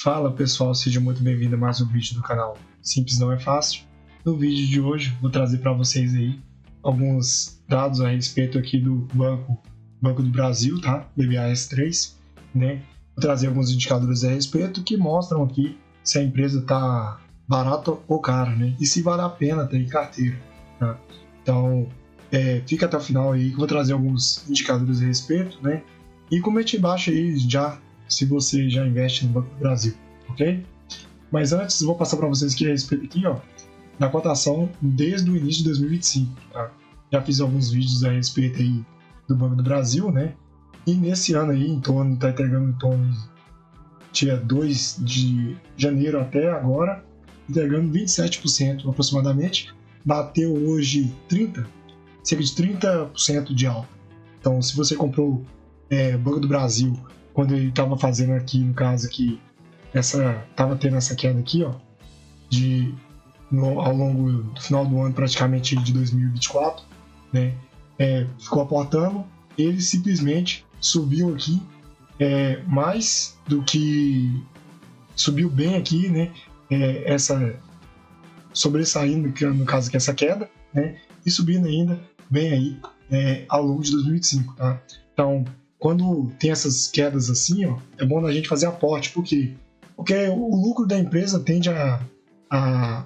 Fala pessoal, seja muito bem-vindo a mais um vídeo do canal Simples Não É Fácil. No vídeo de hoje vou trazer para vocês aí alguns dados a respeito aqui do Banco do Brasil, tá? BBAS3, né? Vou trazer alguns indicadores a respeito que mostram aqui se a empresa está barata ou cara, né? E se vale a pena ter em carteira, tá? Então, fica até o final aí que eu vou trazer alguns indicadores a respeito, né? E comente embaixo aí já se você já investe no Banco do Brasil, ok? Mas antes, vou passar para vocês aqui a respeito aqui, ó, da cotação desde o início de 2025, tá? Já fiz alguns vídeos a respeito aí do Banco do Brasil, né? E nesse ano aí, tá entregando em torno dia 2 de janeiro até agora, entregando 27% aproximadamente. Bateu hoje cerca de 30% de alta. Então, se você comprou Banco do Brasil quando ele estava fazendo aqui, no caso aqui, estava tendo essa queda aqui, ó, ao longo do final do ano, praticamente de 2024, né, ficou aportando, ele simplesmente subiu aqui, mais do que subiu bem aqui, né, sobressaindo, no caso aqui, essa queda, né, e subindo ainda bem aí ao longo de 2025, tá? Então, quando tem essas quedas assim, ó, é bom a gente fazer aporte, porque o lucro da empresa tende a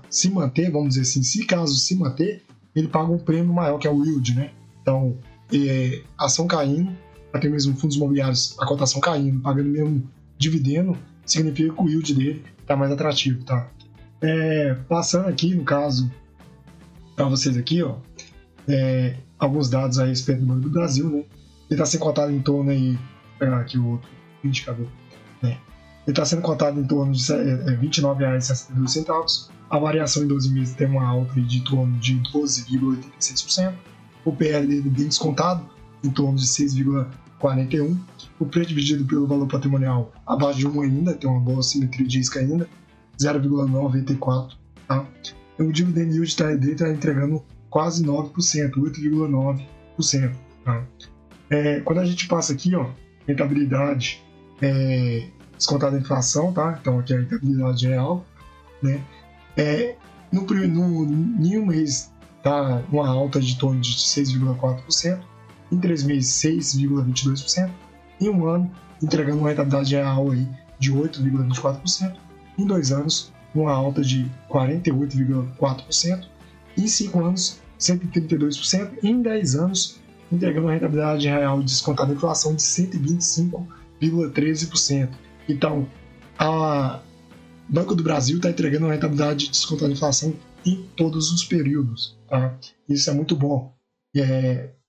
se manter, vamos dizer assim, se caso se manter, ele paga um prêmio maior, que é o yield, né? Então, ação caindo, até mesmo fundos imobiliários, a cotação caindo, pagando mesmo dividendo, significa que o yield dele está mais atrativo, tá? Passando aqui, no caso, para vocês aqui, ó, alguns dados a respeito do Banco do Brasil, né? Ele está sendo cotado em torno aí, vou pegar aqui o outro indicador, né? Ele está sendo cotado em torno de R$ 29,62. A variação em 12 meses tem uma alta de torno de 12,86%. O PL dele bem descontado, em torno de 6,41%. O preço dividido pelo valor patrimonial abaixo de 1 ainda, tem uma boa simetria de risco ainda, 0,94%. Tá? E o dividend yield dele está entregando quase 9%, 8,9%. Tá? Quando a gente passa aqui, ó, rentabilidade descontada a inflação, tá? Então aqui a rentabilidade real, né? Em um mês tá uma alta de torno de 6,4%, em 3 meses 6,22%, em um ano entregando uma rentabilidade real aí de 8,24%, em 2 anos uma alta de 48,4%, em 5 anos 132%, e em 10 anos entregando uma rentabilidade real descontada a inflação de 125,13%. Então, a Banco do Brasil está entregando uma rentabilidade descontada a inflação em todos os períodos, tá? Isso é muito bom,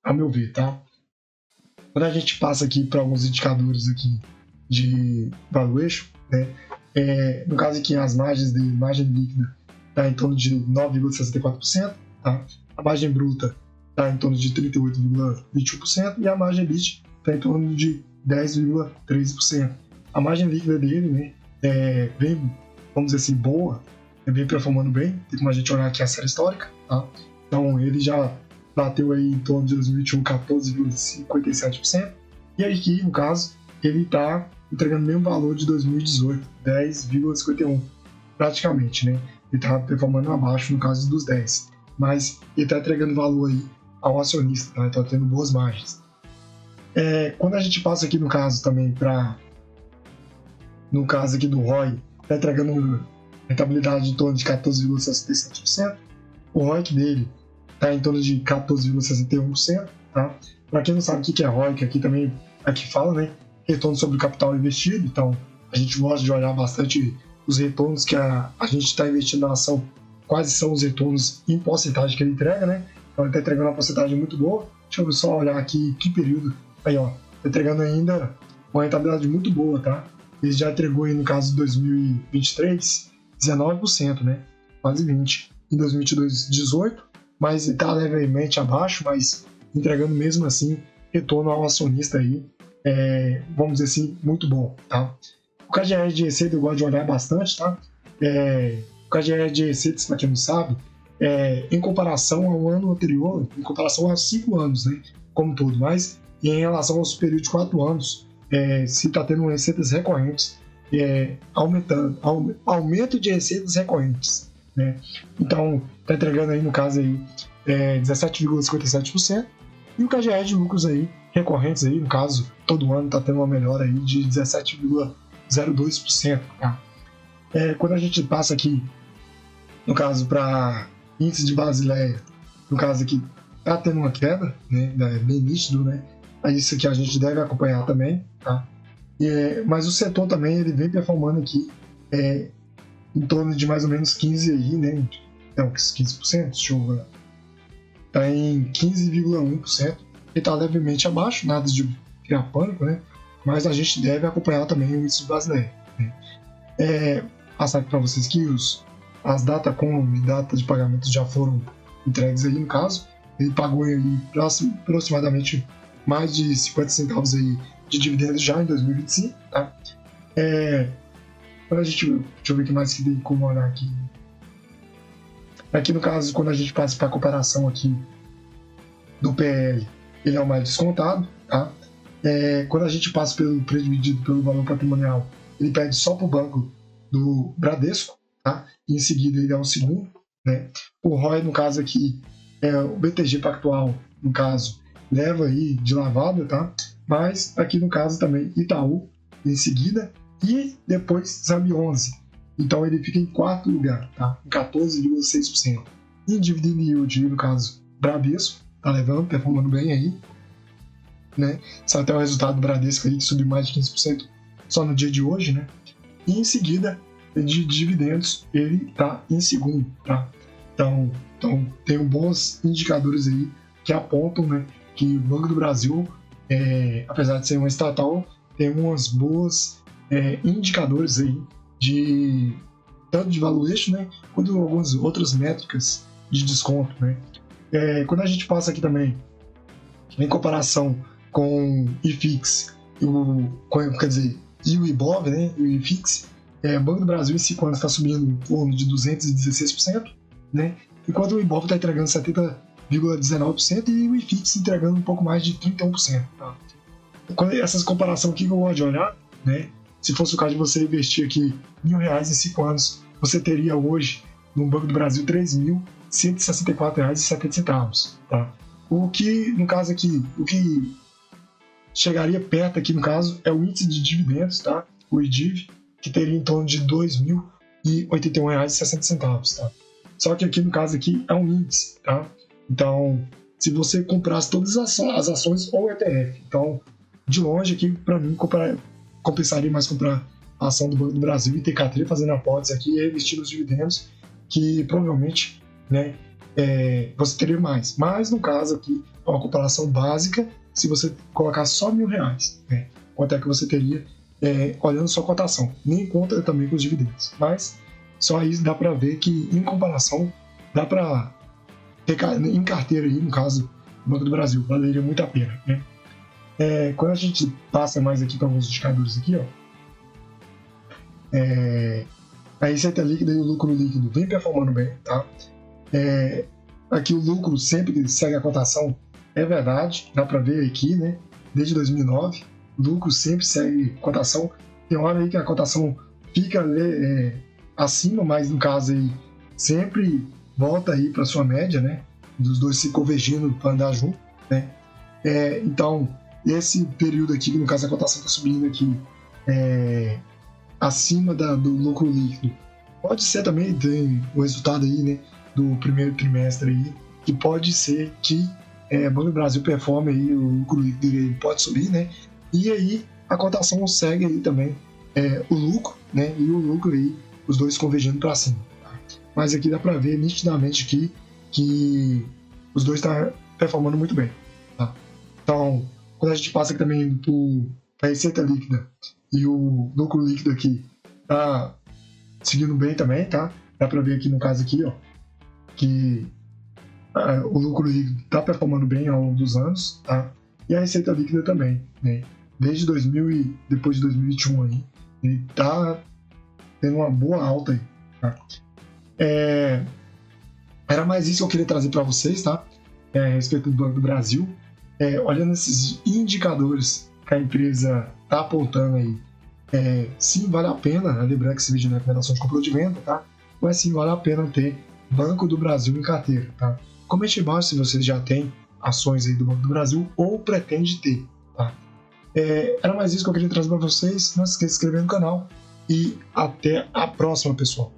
a meu ver, tá? Quando a gente passa aqui para alguns indicadores aqui de valuation, né? No caso aqui, as margem líquida está em torno de 9,64%, tá? A margem bruta está em torno de 38,21% e a margem EBITDA está em torno de 10,13%. A margem líquida dele, né, vem, vamos dizer assim, boa, vem performando bem, tem como a gente olhar aqui a série histórica, tá? Então ele já bateu aí em torno de 2021 14,57%, e aqui, no caso, ele está entregando o mesmo valor de 2018, 10,51%, praticamente, né? Ele está performando abaixo no caso dos 10%, mas ele está entregando valor aí ao acionista, tá? Está tendo boas margens. Quando a gente passa aqui no caso também no caso aqui do ROI, está entregando rentabilidade em torno de 14,67%. O ROIC dele está em torno de 14,61%, tá? Para quem não sabe o que é ROIC, aqui também fala, né? Retorno sobre o capital investido. Então a gente gosta de olhar bastante os retornos que a gente está investindo na ação, quais são os retornos em porcentagem que ele entrega, né? Então ele está entregando uma porcentagem muito boa. Deixa eu só olhar aqui que período. Aí, ó, está entregando ainda uma rentabilidade muito boa, tá? Ele já entregou aí no caso de 2023, 19%, né? Quase 20%. Em 2022, 18%, mas está levemente abaixo, mas entregando mesmo assim retorno ao acionista aí, vamos dizer assim, muito bom, tá? O KGR de receita eu gosto de olhar bastante, tá? O KGR de receita, para quem não sabe, em comparação ao ano anterior, em comparação a 5 anos, né? Como todo, mas em relação aos períodos de 4 anos, se está tendo receitas recorrentes, aumento de receitas recorrentes, né? Então, está entregando aí, no caso, aí, 17,57%, e o KGE de lucros aí, recorrentes, aí, no caso, todo ano está tendo uma melhora aí de 17,02%. Tá? Quando a gente passa aqui, no caso, para índice de Basileia, no caso aqui, está tendo uma queda, né? Bem nítido, né? Isso que a gente deve acompanhar também, tá? Mas o setor também ele vem performando aqui em torno de mais ou menos 15 aí, né? Não, 15%, deixa eu ver. Está em 15,1%, e está levemente abaixo, nada de criar pânico, né? Mas a gente deve acompanhar também o índice brasileiro. Né? Passar aqui para vocês que as Datacom e datas de pagamento já foram entregues aí, no caso. Ele pagou aí aproximadamente mais de 50 centavos aí de dividendos já em 2025, tá? Quando a gente, deixa eu ver o que mais que tem como olhar aqui. Aqui no caso, quando a gente passa para a comparação aqui do PL, ele é o mais descontado, tá? Quando a gente passa pelo predividido pelo valor patrimonial, ele pede só para o banco do Bradesco, tá? E em seguida ele é o segundo, né? O ROI, no caso aqui, o BTG Pactual, no caso, leva aí de lavada, tá? Mas aqui no caso também Itaú em seguida e depois Zambi 11. Então ele fica em quarto lugar, tá? Em 14,6%. Em dividend yield, no caso, Bradesco, tá levando, performando bem aí, né? Saiu até o resultado do Bradesco aí que subiu mais de 15% só no dia de hoje, né? E em seguida, de dividendos, ele tá em segundo, tá? Então tem bons indicadores aí que apontam, né, que o Banco do Brasil, apesar de ser uma estatal, tem umas boas indicadores aí de tanto de valuation, né, quanto algumas outras métricas de desconto, né. Quando a gente passa aqui também em comparação com o IFIX e o IBOV, né, e o IFIX, o Banco do Brasil em 5 anos está subindo em torno de 216%, né, enquanto o IBOV está entregando 70,19% e o IFIX entregando um pouco mais de 31%. Tá? Essas comparações aqui que eu gosto de olhar, né? Se fosse o caso de você investir aqui R$1.000 em 5 anos, você teria hoje no Banco do Brasil R$3.164,70. Tá? O que, no caso aqui, o que chegaria perto aqui, no caso, é o índice de dividendos, tá? O IDIV, que teria em torno de R$2.081,60. Tá? Só que aqui, no caso aqui, é um índice, tá? Então, se você comprasse todas as ações ou ETF, então, de longe aqui, para mim, compensaria mais comprar a ação do Banco do Brasil e ter carteira fazendo aportes aqui e investir nos dividendos, que provavelmente, né, você teria mais. Mas, no caso aqui, é uma comparação básica, se você colocar só R$1.000, né, quanto é que você teria olhando só a cotação, nem conta também com os dividendos. Mas, só isso dá para ver que, em comparação, dá para ter em carteira aí, no caso, do Banco do Brasil, valeria muito a pena, né? Quando a gente passa mais aqui para alguns indicadores aqui, ó, a receita líquida e o lucro líquido vem performando bem, tá? Aqui o lucro sempre segue a cotação, é verdade, dá para ver aqui, né? Desde 2009, o lucro sempre segue cotação. Tem hora aí que a cotação fica acima, mas no caso aí sempre volta aí para sua média, né? Dos dois se convergindo para andar junto, né? Então, esse período aqui, que no caso a cotação está subindo aqui acima do lucro líquido, pode ser também, tem o resultado aí, né, do primeiro trimestre aí, que pode ser que o Banco do Brasil performe aí, o lucro líquido ele pode subir, né? E aí a cotação segue aí também o lucro, né? E o lucro aí, os dois convergindo para cima. Tá? Mas aqui dá para ver nitidamente que os dois estão performando muito bem. Tá? Então, quando a gente passa aqui também para a receita líquida e o lucro líquido aqui tá seguindo bem também, tá? Dá para ver aqui no caso aqui, ó, que o lucro líquido está performando bem ao longo dos anos, tá? E a receita líquida também, né? Desde 2000 e depois de 2021 aí, ele tá tendo uma boa alta aí, tá? Era mais isso que eu queria trazer para vocês, tá? A respeito do Banco do Brasil. Olhando esses indicadores que a empresa está apontando aí sim, vale a pena, lembrando que esse vídeo não é recomendação de compra ou de venda, tá? Mas sim, vale a pena ter Banco do Brasil em carteira, tá? Comente embaixo se vocês já têm ações aí do Banco do Brasil ou pretende ter, tá? Era mais isso que eu queria trazer para vocês. Não se esqueça de se inscrever no canal e até a próxima, pessoal.